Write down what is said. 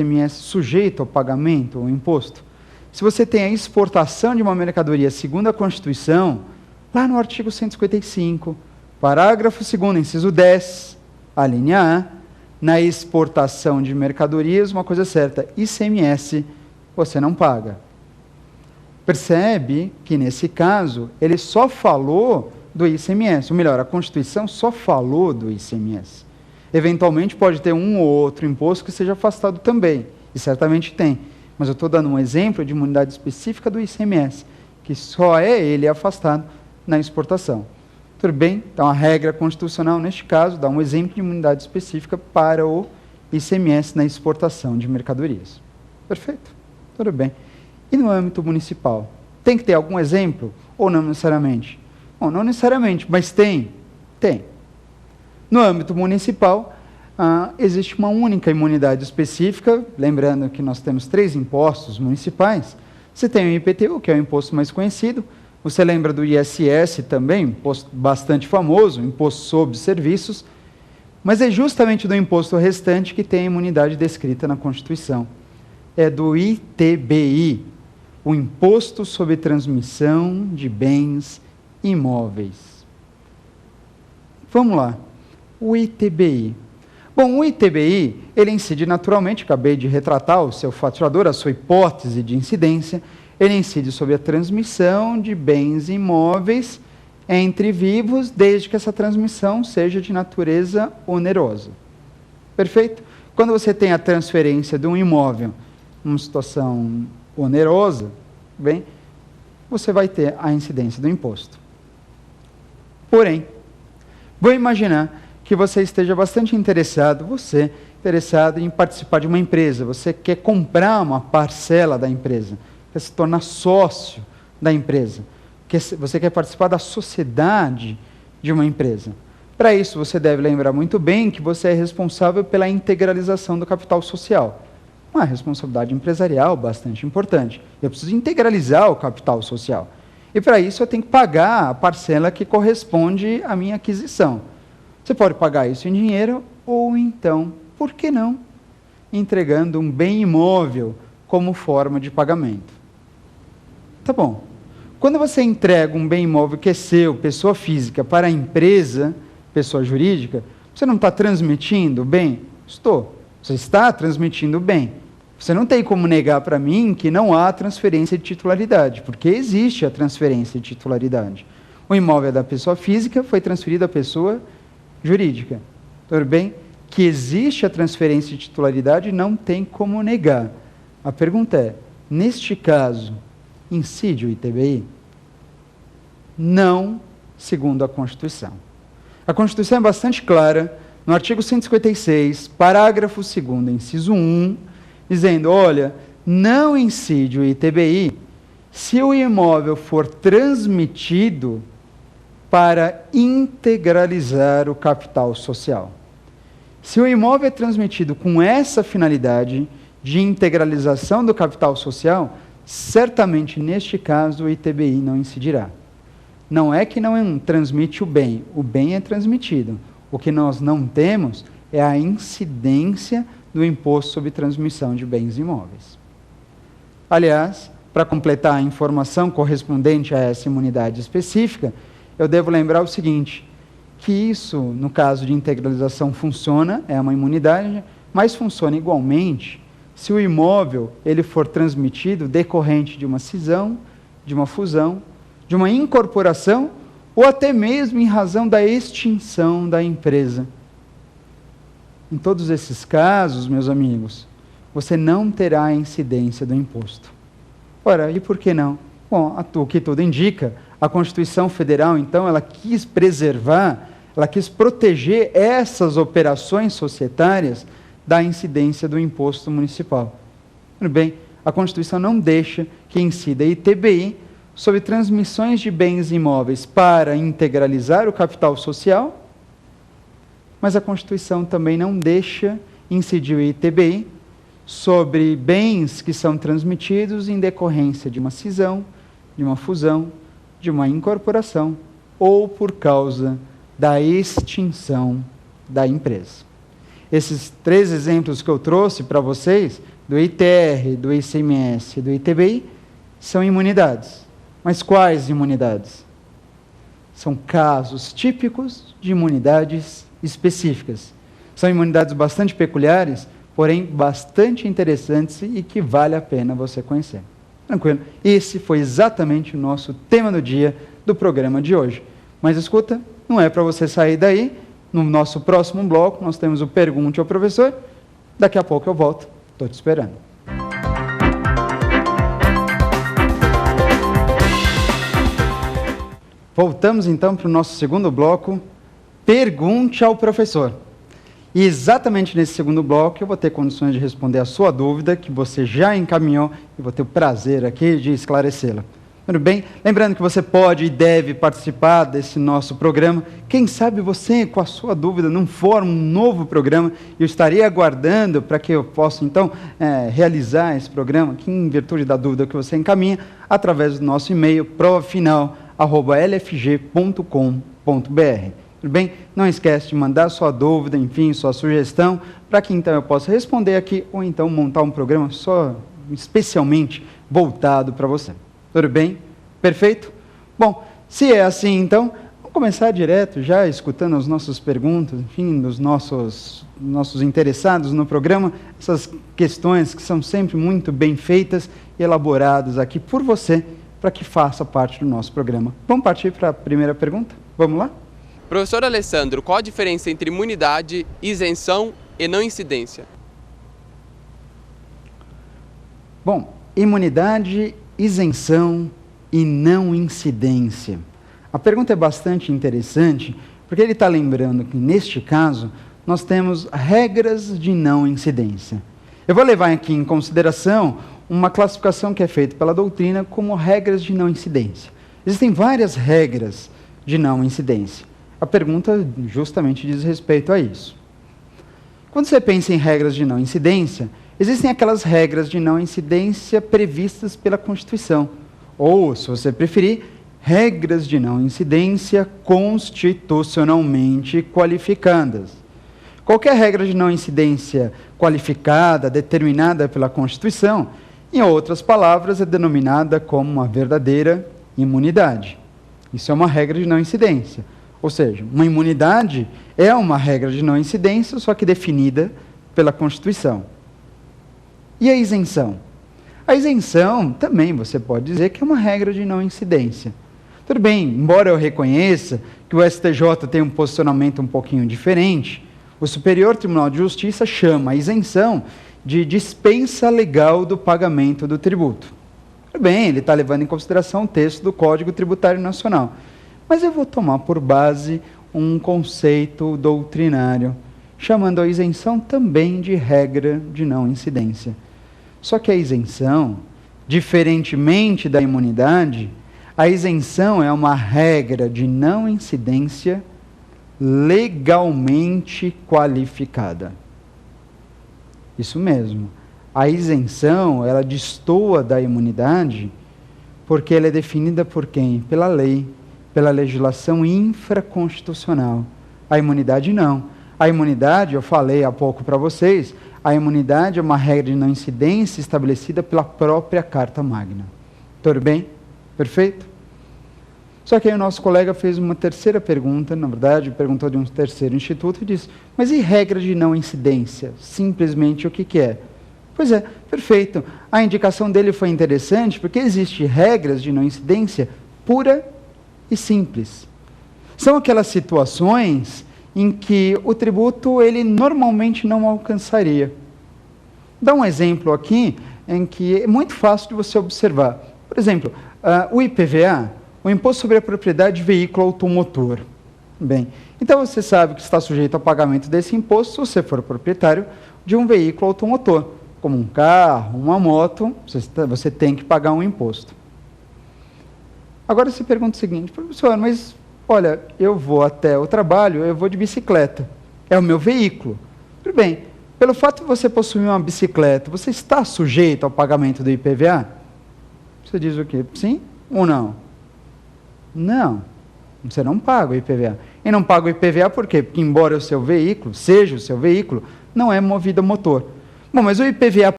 ICMS sujeito ao pagamento, o imposto? Se você tem a exportação de uma mercadoria segundo a Constituição, lá no artigo 155, parágrafo 2º, inciso 10, a linha A, na exportação de mercadorias, uma coisa certa, ICMS você não paga. Percebe que, nesse caso, ele só falou do ICMS, ou melhor, a Constituição só falou do ICMS. Eventualmente pode ter um ou outro imposto que seja afastado também, e certamente tem, mas eu estou dando um exemplo de uma unidade específica do ICMS, que só é ele afastado na exportação. Tudo bem? Então, a regra constitucional, neste caso, dá um exemplo de uma unidade específica para o ICMS na exportação de mercadorias. Perfeito? Tudo bem. E no âmbito municipal? Tem que ter algum exemplo ou não necessariamente? Bom, não necessariamente, mas tem? Tem. No âmbito municipal, existe uma única imunidade específica, lembrando que nós temos 3 impostos municipais. Você tem o IPTU, que é o imposto mais conhecido. Você lembra do ISS também, imposto bastante famoso, imposto sobre serviços. Mas é justamente do imposto restante que tem a imunidade descrita na Constituição. É do ITBI, o Imposto sobre Transmissão de Bens Imóveis. Vamos lá. O ITBI. Bom, o ITBI, ele incide naturalmente, acabei de retratar o seu faturador, a sua hipótese de incidência, ele incide sobre a transmissão de bens imóveis entre vivos, desde que essa transmissão seja de natureza onerosa. Perfeito? Quando você tem a transferência de um imóvel, uma situação onerosa, bem, você vai ter a incidência do imposto. Porém, vou imaginar que você esteja bastante interessado em participar de uma empresa, você quer comprar uma parcela da empresa, quer se tornar sócio da empresa, você quer participar da sociedade de uma empresa. Para isso, você deve lembrar muito bem que você é responsável pela integralização do capital social. Uma responsabilidade empresarial bastante importante. Eu preciso integralizar o capital social. E para isso eu tenho que pagar a parcela que corresponde à minha aquisição. Você pode pagar isso em dinheiro ou então, por que não, entregando um bem imóvel como forma de pagamento. Tá bom. Quando você entrega um bem imóvel que é seu, pessoa física, para a empresa, pessoa jurídica, você não está transmitindo o bem? Estou. Você está transmitindo o bem. Você não tem como negar para mim que não há transferência de titularidade, porque existe a transferência de titularidade. O imóvel é da pessoa física, foi transferido à pessoa jurídica. Tudo bem? Que existe a transferência de titularidade, não tem como negar. A pergunta é, neste caso, incide o ITBI? Não, segundo a Constituição. A Constituição é bastante clara, no artigo 156, parágrafo 2º, inciso 1, dizendo, olha, não incide o ITBI se o imóvel for transmitido para integralizar o capital social. Se o imóvel é transmitido com essa finalidade de integralização do capital social, certamente, neste caso, o ITBI não incidirá. Não é que não transmite o bem é transmitido. O que nós não temos é a incidência do imposto sobre transmissão de bens imóveis. Aliás, para completar a informação correspondente a essa imunidade específica, eu devo lembrar o seguinte, que isso, no caso de integralização, funciona, é uma imunidade, mas funciona igualmente se o imóvel ele for transmitido decorrente de uma cisão, de uma fusão, de uma incorporação, ou até mesmo em razão da extinção da empresa. Em todos esses casos, meus amigos, você não terá a incidência do imposto. Ora, e por que não? Bom, o que tudo indica, a Constituição Federal, então, ela quis preservar, ela quis proteger essas operações societárias da incidência do imposto municipal. Tudo bem, a Constituição não deixa que incida ITBI sobre transmissões de bens imóveis para integralizar o capital social, mas a Constituição também não deixa incidir o ITBI sobre bens que são transmitidos em decorrência de uma cisão, de uma fusão, de uma incorporação ou por causa da extinção da empresa. Esses 3 exemplos que eu trouxe para vocês, do ITR, do ICMS e do ITBI, são imunidades. Mas quais imunidades? São casos típicos de imunidades específicas. São imunidades bastante peculiares, porém bastante interessantes e que vale a pena você conhecer. Tranquilo? Esse foi exatamente o nosso tema do dia do programa de hoje. Mas escuta, não é para você sair daí. No nosso próximo bloco, nós temos o Pergunte ao Professor. Daqui a pouco eu volto. Estou te esperando. Voltamos então para o nosso segundo bloco, Pergunte ao Professor. E exatamente nesse segundo bloco eu vou ter condições de responder a sua dúvida, que você já encaminhou, e vou ter o prazer aqui de esclarecê-la. Tudo bem? Lembrando que você pode e deve participar desse nosso programa. Quem sabe você, com a sua dúvida, não forma um novo programa, e eu estaria aguardando para que eu possa, então, realizar esse programa, que em virtude da dúvida que você encaminha, através do nosso e-mail, provafinal@lfg.com.br. Tudo bem? Não esquece de mandar sua dúvida, enfim, sua sugestão, para que então eu possa responder aqui, ou então montar um programa só especialmente voltado para você. Tudo bem? Perfeito? Bom, se é assim então, vamos começar direto, já escutando as nossas perguntas, enfim, dos nossos interessados no programa, essas questões que são sempre muito bem feitas e elaboradas aqui por você, para que faça parte do nosso programa. Vamos partir para a primeira pergunta? Vamos lá? Professor Alessandro, qual a diferença entre imunidade, isenção e não incidência? Bom, imunidade, isenção e não incidência. A pergunta é bastante interessante, porque ele está lembrando que, neste caso, nós temos regras de não incidência. Eu vou levar aqui em consideração uma classificação que é feita pela doutrina como regras de não incidência. Existem várias regras de não incidência. A pergunta justamente diz respeito a isso. Quando você pensa em regras de não incidência, existem aquelas regras de não incidência previstas pela Constituição, ou, se você preferir, regras de não incidência constitucionalmente qualificadas. Qualquer regra de não incidência qualificada, determinada pela Constituição, em outras palavras, é denominada como uma verdadeira imunidade. Isso é uma regra de não incidência. Ou seja, uma imunidade é uma regra de não incidência, só que definida pela Constituição. E a isenção? A isenção também você pode dizer que é uma regra de não incidência. Tudo bem, embora eu reconheça que o STJ tem um posicionamento um pouquinho diferente, o Superior Tribunal de Justiça chama a isenção de dispensa legal do pagamento do tributo. Tudo bem, ele está levando em consideração o texto do Código Tributário Nacional. Mas eu vou tomar por base um conceito doutrinário, chamando a isenção também de regra de não incidência. Só que a isenção, diferentemente da imunidade, a isenção é uma regra de não incidência legalmente qualificada. Isso mesmo. A isenção, ela destoa da imunidade porque ela é definida por quem? Pela lei, pela legislação infraconstitucional. A imunidade não. A imunidade, eu falei há pouco para vocês, a imunidade é uma regra de não incidência estabelecida pela própria Carta Magna. Tudo bem? Perfeito? Só que aí o nosso colega fez uma terceira pergunta, na verdade, perguntou de um terceiro instituto e disse, mas e regra de não incidência? Simplesmente o que é? Pois é, perfeito. A indicação dele foi interessante porque existem regras de não incidência pura e simples. São aquelas situações em que o tributo ele normalmente não alcançaria. Dá um exemplo aqui em que é muito fácil de você observar. Por exemplo, o IPVA, o Imposto sobre a Propriedade de Veículo Automotor. Bem, então você sabe que está sujeito ao pagamento desse imposto se você for proprietário de um veículo automotor, como um carro, uma moto, você tem que pagar um imposto. Agora você pergunta o seguinte, professor, mas olha, eu vou até o trabalho, eu vou de bicicleta, é o meu veículo. Tudo bem, pelo fato de você possuir uma bicicleta, você está sujeito ao pagamento do IPVA? Você diz o quê? Sim ou não? Não, você não paga o IPVA. E não paga o IPVA por quê? Porque embora o seu veículo, seja o seu veículo, não é movida a motor. Bom, mas o IPVA